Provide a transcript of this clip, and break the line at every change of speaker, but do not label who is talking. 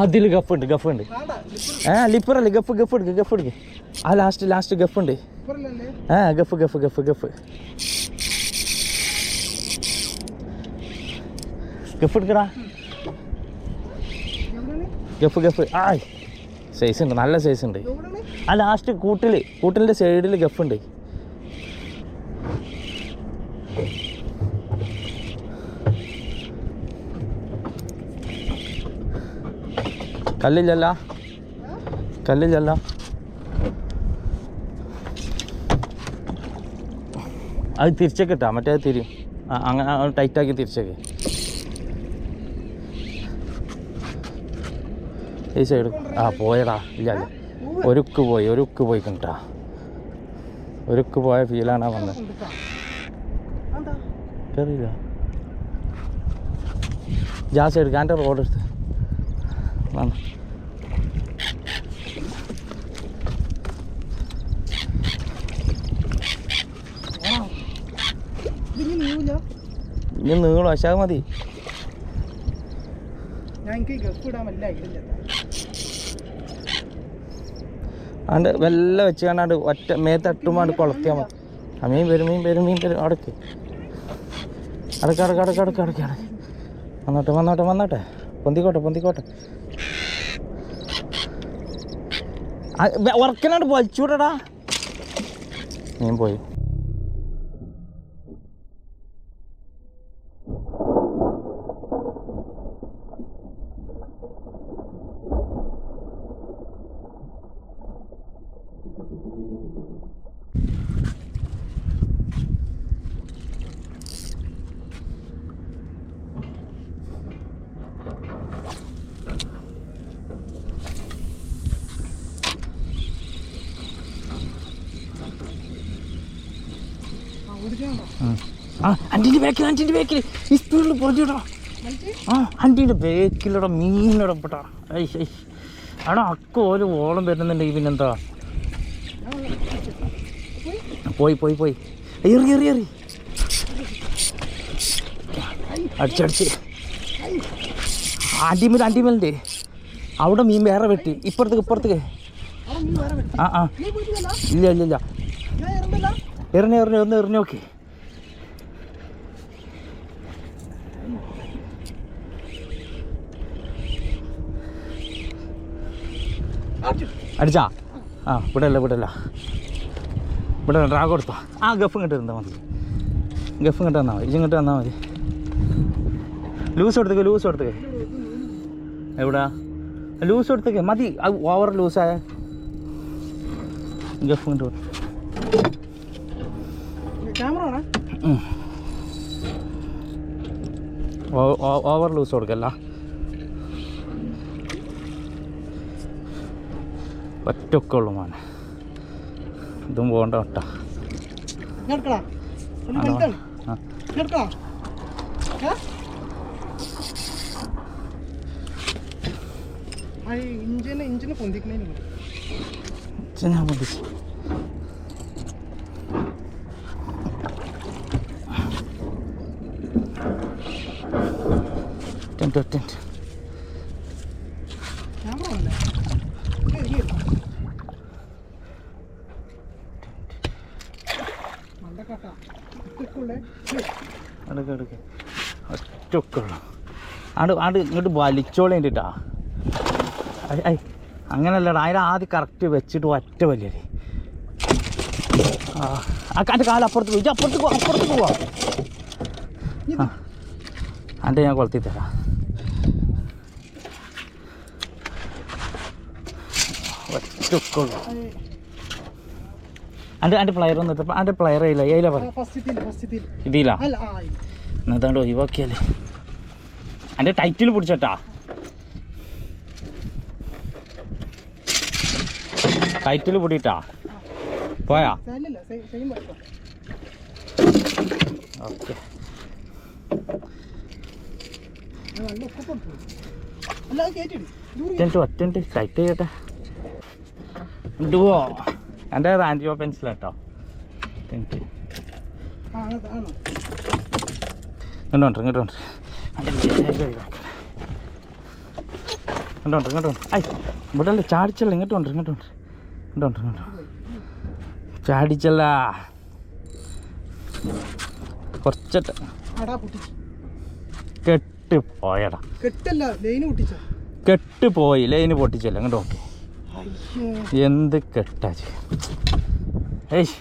അതിൽ ഗഫുണ്ട് ലിപ്പറല്ലേ ഗഫ് എടുക്ക് ആ ലാസ്റ്റ് ഗഫുണ്ട് ഗഫ് എടുക്കടാ ഗഫ് ആ സൈസ് ഉണ്ട്, നല്ല സൈസ് ഉണ്ട്. ആ ലാസ്റ്റ് കൂട്ടിലിൻ്റെ സൈഡിൽ ഗഫുണ്ട്. കല്ലില്ലല്ല അത് തിരിച്ചൊക്കെ ഇട്ടാ മറ്റേ തിരിയും അങ്ങനെ ടൈറ്റാക്കി തിരിച്ചൊക്കെ ഈ സൈഡ്. ആ പോയടാ ഇല്ല ഒരുക്ക് പോയി കണ്ടാ ഒരുക്ക് പോയ ഫീലാണ് വന്നത്. കയറിയില്ല ജാ സൈഡ് എൻ്റെ റോഡ് എടുത്ത് വന്നു. ഇനി നീളോ പക്ഷേ അത് മതി. അണ്ട് വെല്ല വെച്ച് കണ്ടാണ്ട് ഒറ്റ മേത്തട്ടുമാണ്ട് കൊളത്തിയാൽ മതി. ആ മീൻ വരും അടക്ക് വന്നോട്ടെ പൊന്തിക്കോട്ടെ ഉറക്കനാണ്ട് വലിച്ചൂടടാ. മീൻ പോയി. അഞ്ചിൻ്റെ ബാക്കിൽ ഈ സ്പീഡിൽ പൊറിഞ്ഞിടാ. അഞ്ചിൻ്റെ ബാക്കിലടാ മീനിടപ്പെട്ടാ. എടാ അക്ക ഓരോ ഓളം വരുന്നുണ്ടെങ്കിൽ പിന്നെന്താ. പോയി എറി അടിച്ച് അണ്ടിമേലുണ്ട്. അവിടെ മീൻ വേറെ വെട്ടി ഇപ്പുറത്തേക്ക് ഇല്ല എറിഞ്ഞ് നോക്കി. അടിച്ചാ ഇവിടെ ഡ്രാഗ് കൊടുത്തോ. ഗഫ് ഇങ്ങോട്ട് തന്നാൽ മതി. ഇങ്ങോട്ട് തന്നാൽ മതി. ലൂസ് കൊടുത്തേക്ക് എവിടാ ലൂസ് കൊടുത്തേക്ക് മതി. ഓവർ ലൂസായ ഗഫ് ഇങ്ങോട്ട് കൊടുത്തു. Over loose കൊടുക്കല്ല. ഒറ്റൊക്കെ ഉള്ളു മോനെ. ഇതും പോകണ്ട കേട്ടാ.
ഇഞ്ചിനെ പൊന്തിക്കണേ
ഒറ്റൊക്കെയുള്ള ആണ്ട് ഇങ്ങോട്ട് വലിച്ചോളേണ്ടിട്ടാ. അങ്ങനല്ലടാ അതിന് ആദ്യം കറക്റ്റ് വെച്ചിട്ട് ഒറ്റ വലിയല്ലേ. എൻ്റെ കാലം അപ്പുറത്ത് പോവാ. എൻ്റെ ഞാൻ കൊളുത്തി തരാം. ഒറ്റൊക്കെയുള്ളൂ. എൻ്റെ പ്ലെയർ ഒന്നും എൻ്റെ പ്ലെയർ ഇല്ല. ഏല ഇതില്ല എന്നതാണ്ട് ഒഴിവാക്കിയല്ലേ. എൻ്റെ ടൈറ്റിൽ പിടിച്ചട്ടാ. ടൈറ്റിൽ പിടിയിട്ടാ പോയാ. ഓക്കെ ഒറ്റ ടൈറ്റ് ചെയ്യട്ടെ. ഡുവോ എൻ്റെ റാൻഡിയോ പെൻസിലാട്ടോ. ഇങ്ങോട്ട് ഇങ്ങോട്ട് ഐ ഇവിടെ അല്ലേ ചാടിച്ചല്ല ഇങ്ങോട്ട് ചാടിച്ചല്ല കുറച്ചിട്ട് കെട്ട് പോയടാ കെട്ട് പോയി ലൈന് പൊട്ടിച്ചല്ല ഇങ്ങോട്ട് നോക്കി എന്ത് കെട്ടാ ഏയ്